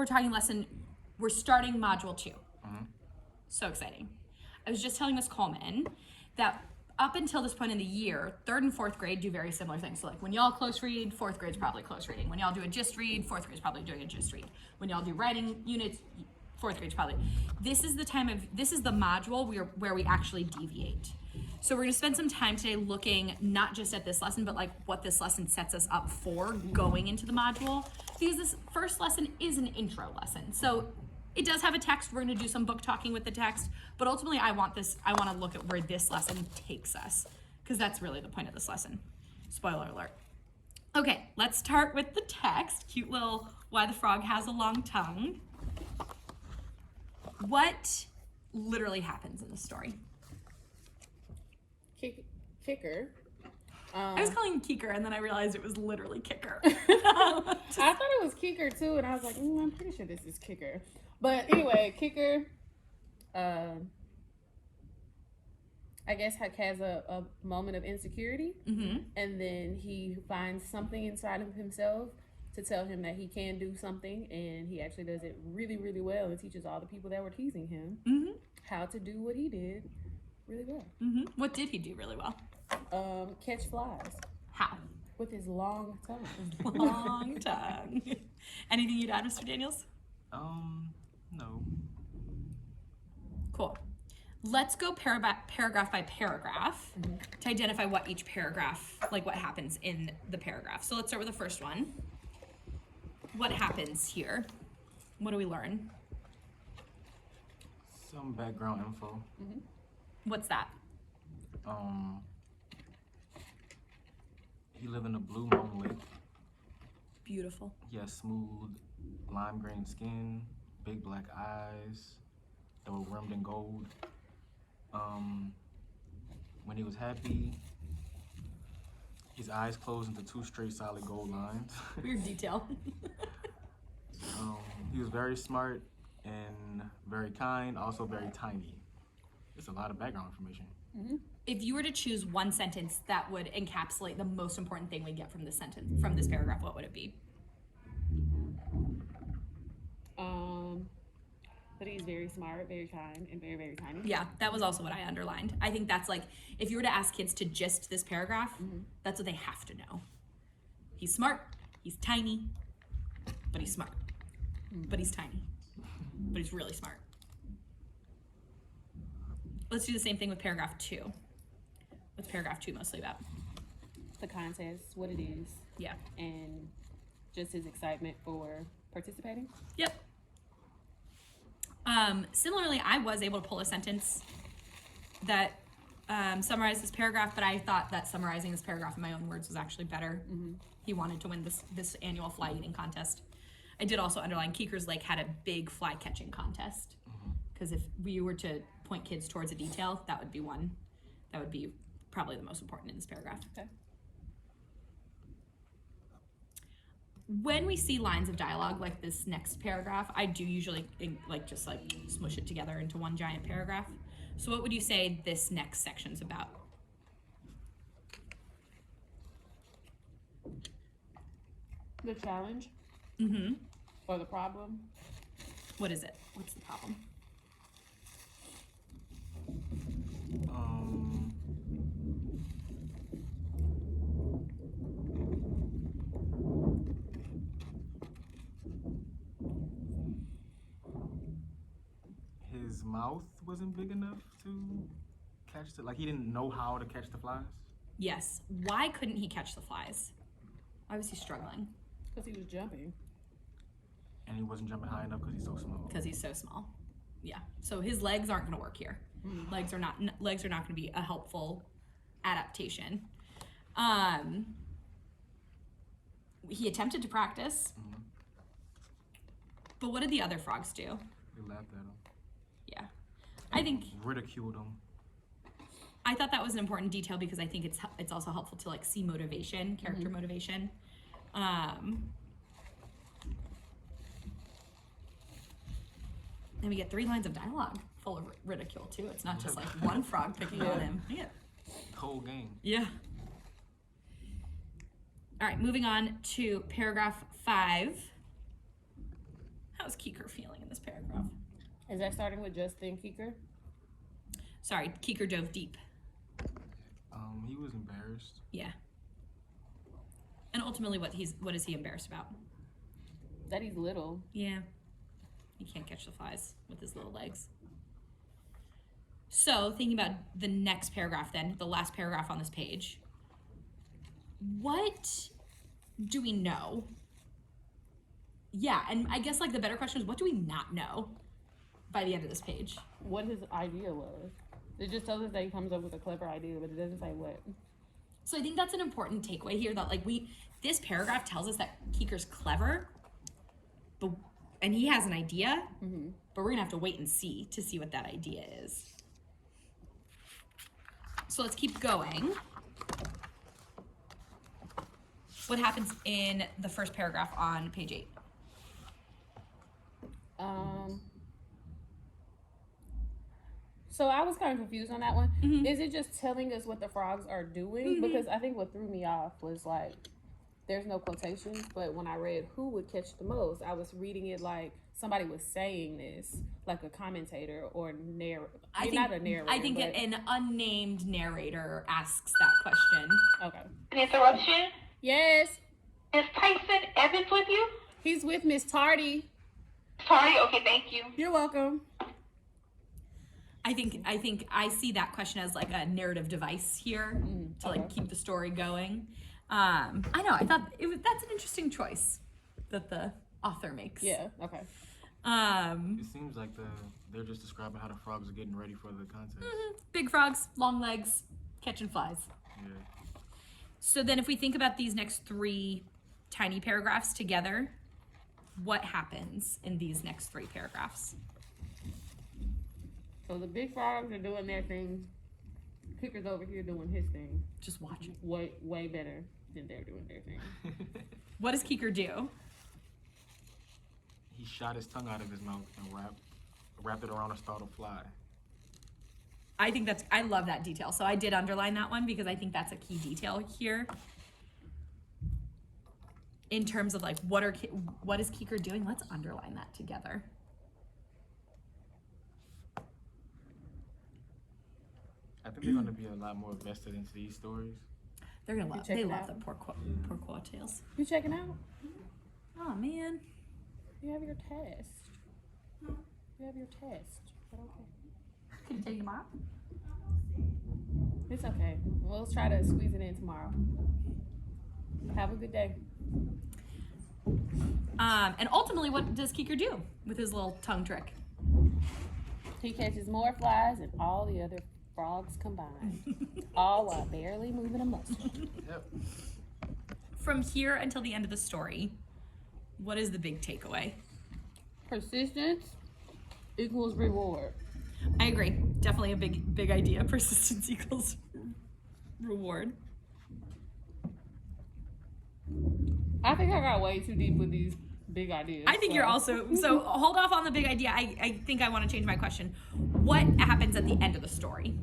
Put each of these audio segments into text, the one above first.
we're talking lesson, we're starting module 2. So exciting. I was just telling Miss Coleman that up until this point in the year, 3rd and 4th grade do very similar things. So like when y'all close read, 4th grade's probably close reading. When y'all do a gist read, 4th grade's probably doing a gist read. When y'all do writing units, 4th grade's probably. This is the module where we actually deviate. So we're gonna spend some time today looking not just at this lesson, but like what this lesson sets us up for going into the module. Because this first lesson is an intro lesson. So it does have a text. We're gonna do some book talking with the text, but ultimately I want to look at where this lesson takes us, because that's really the point of this lesson. Spoiler alert. Okay, let's start with the text. Cute little why the frog has a long tongue. What literally happens in the story? Kicker. I was calling him Kicker, and then I realized it was literally Kicker. I thought it was Kicker too, and I was like, I'm pretty sure this is Kicker. But anyway, Kicker, I guess has a moment of insecurity, and then he finds something inside of himself to tell him that he can do something, and he actually does it really, really well, and teaches all the people that were teasing him how to do what he did really well. What did he do really well? Catch flies. How? With his long tongue. Long tongue. Anything you'd add, Mr. Daniels? No. Cool. Let's go paragraph by paragraph to identify what each paragraph, like what happens in the paragraph. So let's start with the first one. What happens here? What do we learn? Some background info. What's that? He lived in a blue mountain lake. Beautiful. He has smooth lime green skin, big black eyes that were rimmed in gold. When he was happy, his eyes closed into 2 straight solid gold lines. Weird detail. He was very smart and very kind, also very tiny. It's a lot of background information. If you were to choose one sentence that would encapsulate the most important thing we get from this sentence, from this paragraph, what would it be? But he's very smart, very kind, and very, very tiny. Yeah, that was also what I underlined. I think that's like, if you were to ask kids to gist this paragraph, that's what they have to know. He's smart, he's tiny, but he's smart. But he's tiny, but he's really smart. Let's do the same thing with paragraph 2. What's paragraph 2 mostly about? The contest, what it is. Yeah. And just his excitement for participating. Yep. Similarly, I was able to pull a sentence that summarized this paragraph, but I thought that summarizing this paragraph in my own words was actually better. He wanted to win this annual fly eating contest. I did also underline Keeker's Lake had a big fly catching contest, because if we were to point kids towards a detail, that would be one. That would be probably the most important in this paragraph. Okay. When we see lines of dialogue like this next paragraph, I do usually just smush it together into one giant paragraph. So what would you say this next section's about? The challenge. Or the problem. What is it? What's the problem? His mouth wasn't big enough to catch like he didn't know how to catch the flies. Yes. Why couldn't he catch the flies? Why was he struggling? Because he was jumping. And he wasn't jumping high enough because he's so small. Because he's so small. Yeah. So his legs aren't going to work here. Legs are not going to be a helpful adaptation. He attempted to practice. But what did the other frogs do? They laughed at him. Yeah. I think ridiculed him. I thought that was an important detail because I think it's also helpful to see motivation, character motivation. And we get 3 lines of dialogue full of ridicule too. It's not just one frog picking on him. Yeah. Whole game. Yeah. All right, moving on to paragraph 5. How's Keeker feeling in this paragraph? Is that starting with Justin Keeker? Sorry, Keeker dove deep. He was embarrassed. Yeah. And ultimately, what is he embarrassed about? That he's little. Yeah. He can't catch the flies with his little legs. So, thinking about the next paragraph then, the last paragraph on this page. What do we know? Yeah, and I guess like the better question is, what do we not know by the end of this page? What his idea was. It just tells us that he comes up with a clever idea, but it doesn't say what. So I think that's an important takeaway here, that like this paragraph tells us that Keeker's clever, and he has an idea, but we're gonna have to wait and see to see what that idea is. So let's keep going. What happens in the first paragraph on page 8? So I was kind of confused on that one. Is it just telling us what the frogs are doing? Because I think what threw me off was like, there's no quotations, but when I read who would catch the most, I was reading it like somebody was saying this, like a commentator or narrator. Not a narrator. I think an unnamed narrator asks that question. Okay. An interruption? Yes. Is Tyson Evans with you? He's with Miss Tardy. Sorry, okay, thank you. You're welcome. I think I see that question as like a narrative device here to like keep the story going. I know. I thought that's an interesting choice that the author makes. Yeah. Okay. It seems like they're just describing how the frogs are getting ready for the contest. Big frogs, long legs, catching flies. Yeah. So then if we think about these next 3 tiny paragraphs together, what happens in these next 3 paragraphs? So the big frogs are doing their thing. Keeker's over here doing his thing. Just watch it. Way better than they're doing their thing. What does Keeker do? He shot his tongue out of his mouth and wrapped it around a startled fly. I love that detail. So I did underline that one because I think that's a key detail here. In terms of like, what is Keeker doing? Let's underline that together. I think they're going to be a lot more vested into these stories. They're gonna love. check They it love out? the poor quatrails. You checking out? Oh man. You have your test. You have your test. But okay. Can you take tomorrow? It's okay. We'll try to squeeze it in tomorrow. Have a good day. And ultimately, what does Keeker do with his little tongue trick? He catches more flies than all the other frogs combined. All while barely moving a muscle. Yep. From here until the end of the story, what is the big takeaway? Persistence equals reward. I agree. Definitely a big idea. Persistence equals reward. I think I got way too deep with these big ideas. I think you're also, so hold off on the big idea. I think I want to change my question. What happens at the end of the story?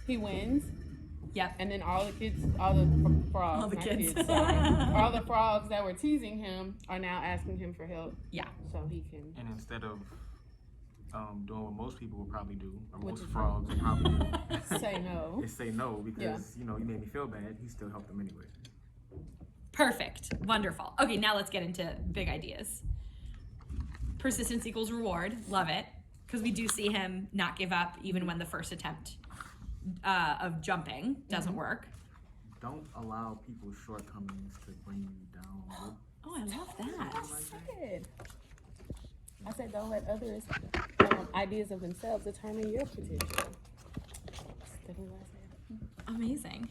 He wins, Yep. and then all the kids, all the frogs, All the not kids. sorry, all the frogs that were teasing him are now asking him for help. Yeah. So he can. And instead of doing what most people would probably do, or Which most is frogs would probably do, Say no. is say no because, Yeah. you know, you made me feel bad. He still helped them anyway. Perfect. Wonderful. Okay, now let's get into big ideas. Persistence equals reward. Love it. Because we do see him not give up even when the first attempt of jumping doesn't work. Don't allow people's shortcomings to bring you down. Oh, I love that. Good. I said don't let others' ideas of themselves determine your potential. That's definitely what I said. Amazing.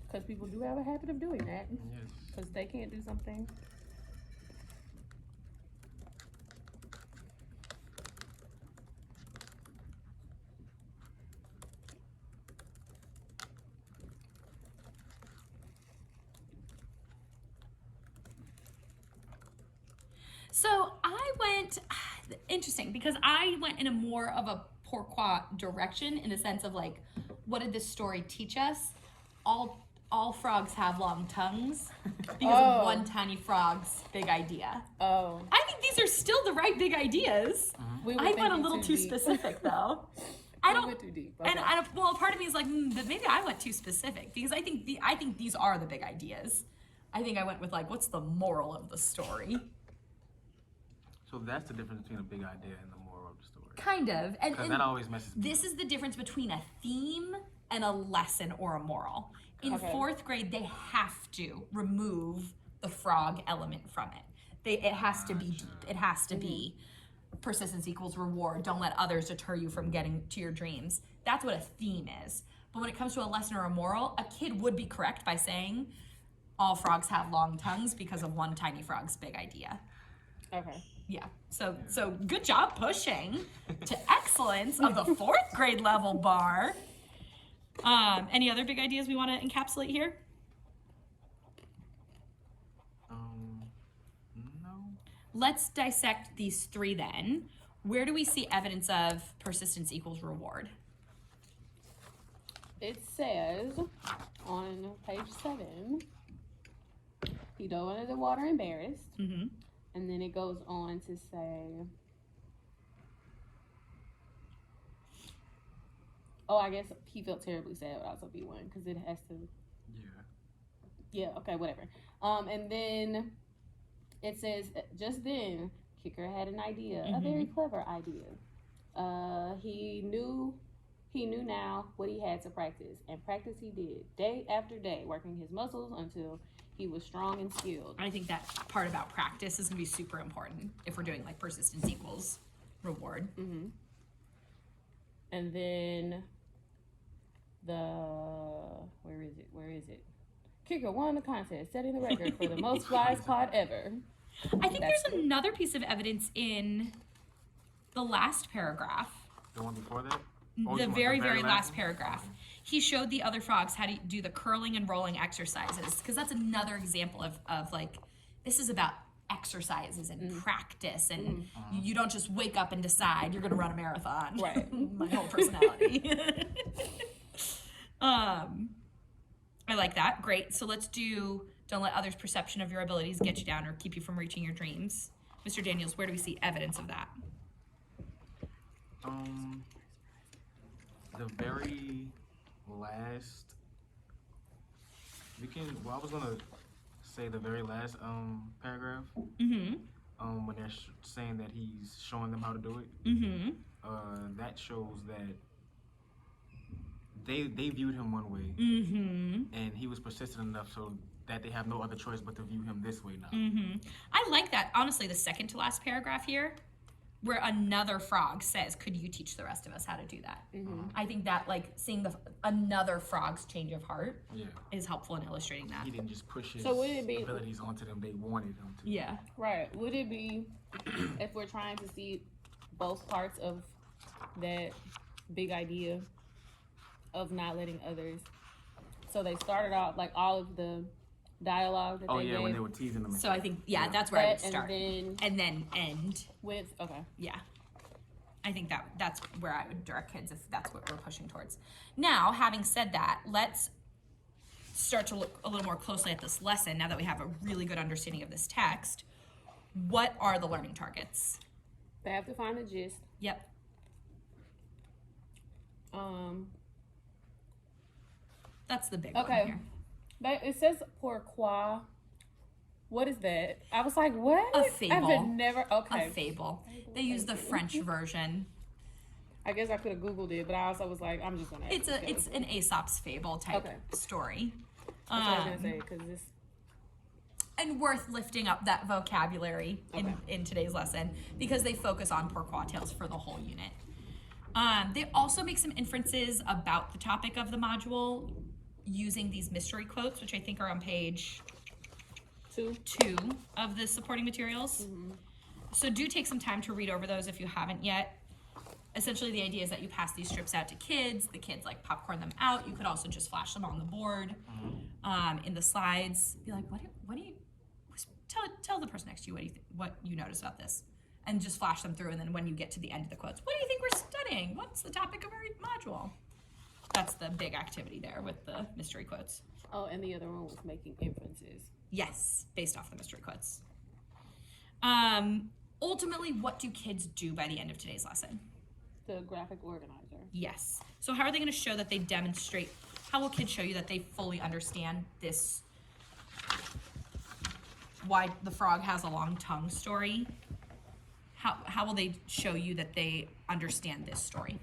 Because people do have a habit of doing that. Yes. Because they can't do something. So I went, interesting, because I went in a more of a pourquoi direction in the sense of like, what did this story teach us? all frogs have long tongues because Oh. of one tiny frog's big idea. Oh. I think these are still the right big ideas. We were I went a thinking little too deep. specific though. I We don't. went too deep. And Okay. well, part of me is like, but maybe I went too specific because I think these are the big ideas. I think I went with like, what's the moral of the story? So that's the difference between a big idea and the moral of the story. Kind of. And Because that always messes me this up. is the difference between a theme and a lesson or a moral. In Okay. 4th grade, they have to remove the frog element from it. It has to be deep. It has to be persistence equals reward. Don't let others deter you from getting to your dreams. That's what a theme is. But when it comes to a lesson or a moral, a kid would be correct by saying all frogs have long tongues because of one tiny frog's big idea. Okay. Yeah. So good job pushing to excellence of the 4th grade level bar. Any other big ideas we want to encapsulate here? No. Let's dissect these 3 then. Where do we see evidence of persistence equals reward? It says on page 7, he dove under the water embarrassed. Mm-hmm. And then it goes on to say, oh, I guess he felt terribly sad would also be one because it has to, Yeah. okay, whatever. And then it says, just then, Kicker had an idea, a very clever idea. He knew now what he had to practice, and practice he did, day after day, working his muscles until he was strong and skilled. I think that part about practice is going to be super important if we're doing like persistence equals reward. Mm-hmm. And then where is it? Kicker won the contest, setting the record for the most flies caught ever. I think That's there's another piece of evidence in the last paragraph. The one before that? Oh, The you want very last one? paragraph. He showed the other frogs how to do the curling and rolling exercises because that's another example of like, this is about exercises and practice and you don't just wake up and decide you're going to run a marathon. Right. My whole personality. I like that. Great. So let's do, don't let others' perception of your abilities get you down or keep you from reaching your dreams. Mr. Daniels, where do we see evidence of that? The very last. I was gonna say the very last paragraph. Mm-hmm. When they're saying that he's showing them how to do it. Mm-hmm. That shows that they viewed him one way, and he was persistent enough so that they have no other choice but to view him this way now. I like that. Honestly, the second to last paragraph here, where another frog says, "Could you teach the rest of us how to do that?" I think that like seeing another frog's change of heart is helpful in illustrating that. He didn't just push his So would it be- abilities onto them; they wanted him to. Yeah. Right. Would it be, if we're trying to see both parts of that big idea of not letting others, so they started off like all of the dialogue that Oh they yeah, gave when they were teasing them. and So I stuff. think that's where I would that, start, and then end. with, okay. Yeah. I think that's where I would direct kids if that's what we're pushing towards. Now, having said that, let's start to look a little more closely at this lesson now that we have a really good understanding of this text. What are the learning targets? They have to find the gist. Yep. That's the big one Okay. here. But it says pourquoi. What is that? I was like, what? A fable. I've never, okay. A fable. They use the French version. I guess I could have Googled it, but I also was like, I'm just gonna. It's an Aesop's fable type story. That's what I was gonna say, because this. And worth lifting up that vocabulary in today's lesson because they focus on pourquoi tales for the whole unit. They also make some inferences about the topic of the module using these mystery quotes, which I think are on page 2 of the supporting materials. So do take some time to read over those if you haven't yet. Essentially, the idea is that you pass these strips out to kids. The kids like popcorn them out. You could also just flash them on the board, in the slides. Be like, what do you? Tell the person next to you what you noticed about this, and just flash them through. And then when you get to the end of the quotes, what do you think we're studying? What's the topic of our module? That's the big activity there with the mystery quotes. Oh, and the other one was making inferences. Yes, based off the mystery quotes. Ultimately, what do kids do by the end of today's lesson? The graphic organizer. Yes. So how are they going to show that they demonstrate, how will kids show you that they fully understand this, why the frog has a long tongue story? How will they show you that they understand this story?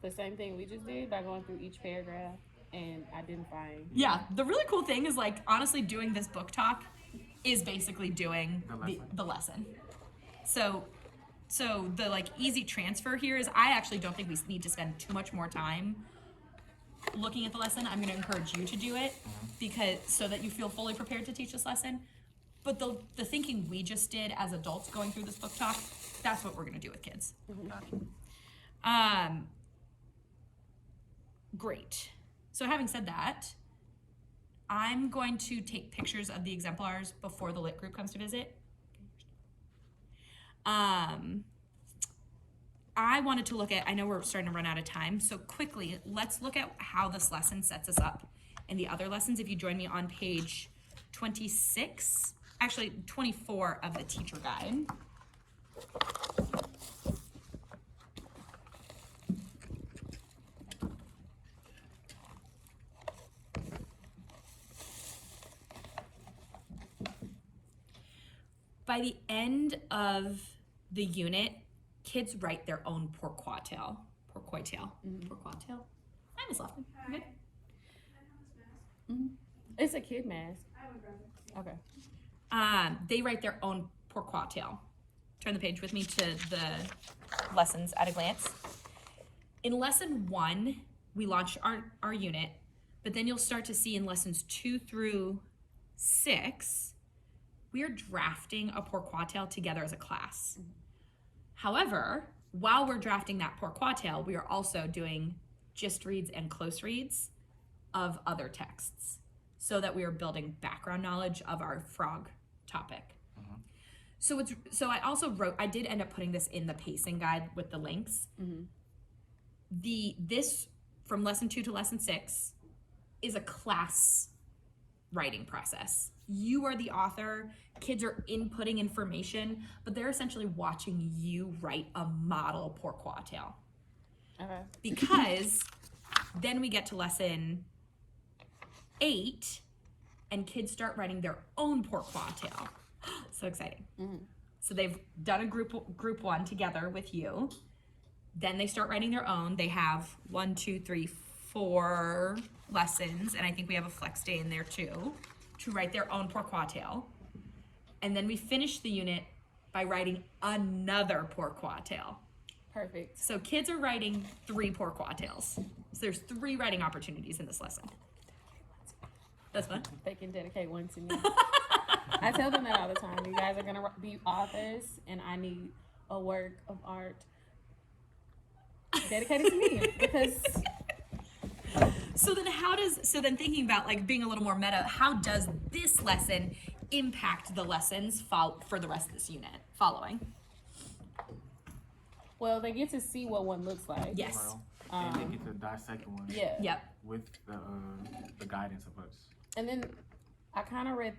The same thing we just did by going through each paragraph and identifying. Yeah, the really cool thing is, like, honestly, doing this book talk is basically doing the lesson. So the, like, easy transfer here is I actually don't think we need to spend too much more time looking at the lesson. I'm going to encourage you to do it because so that you feel fully prepared to teach this lesson. But the thinking we just did as adults going through this book talk, that's what we're going to do with kids. Great. So having said that, I'm going to take pictures of the exemplars before the lit group comes to visit. I wanted to look at, I know we're starting to run out of time, so quickly, let's look at how this lesson sets us up in the other lessons. If you join me on page 26, actually 24 of the teacher guide. By the end of the unit, kids write their own pourquoi-tale. Pourquoi-tale. Pourquoi-tale. I was laughing. You good? It's a kid mask. Okay. They write their own pourquoi-tale. Turn the page with me to the lessons at a glance. In lesson 1, we launch our unit, but then you'll start to see in lessons 2 through 6, we are drafting a pourquoi-tale together as a class. However, while we're drafting that pourquoi-tale, we are also doing gist reads and close reads of other texts so that we are building background knowledge of our frog topic. So I also wrote, I did end up putting this in the pacing guide with the links. This from lesson 2 to lesson 6 is a class writing process. You are the author, kids are inputting information, but they're essentially watching you write a model pourquoi-tale. Okay. Because then we get to lesson 8 and kids start writing their own pourquoi-tale. So exciting. So they've done a group 1 together with you. Then they start writing their own. They have 1, 2, 3, 4 lessons, and I think we have a flex day in there too, to write their own pourquoi-tale. And then we finish the unit by writing another pourquoi-tale. Perfect. So kids are writing 3 pourquoi-tales. So there's 3 writing opportunities in this lesson. That's fun. They can dedicate one to me. I tell them that all the time. You guys are going to be authors, and I need a work of art dedicated to me because... So then thinking about, like, being a little more meta, how does this lesson impact the lessons for the rest of this unit following? Well, they get to see what one looks like. Yes. And they get to dissect one. Yeah. Yep. With the guidance of us. And then I kind of read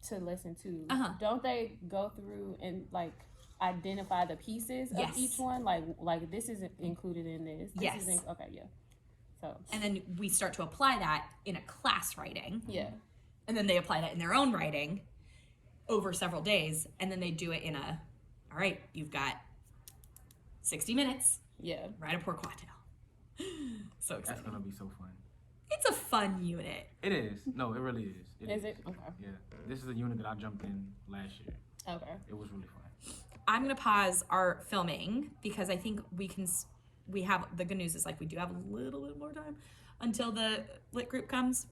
to lesson 2. Don't they go through and, like, identify the pieces Yes. of each one? Like this isn't included in this. Yes. Okay, yeah. So. And then we start to apply that in a class writing. Yeah. And then they apply that in their own writing over several days. And then they do it in all right, you've got 60 minutes. Yeah. Write a pourquoi-tale. So exciting. That's gonna be so fun. It's a fun unit. It is. No, it really is. Is it? Okay. Yeah. This is a unit that I jumped in last year. Okay. It was really fun. I'm going to pause our filming because I think we have, the good news is, like, we do have a little bit more time until the lit group comes.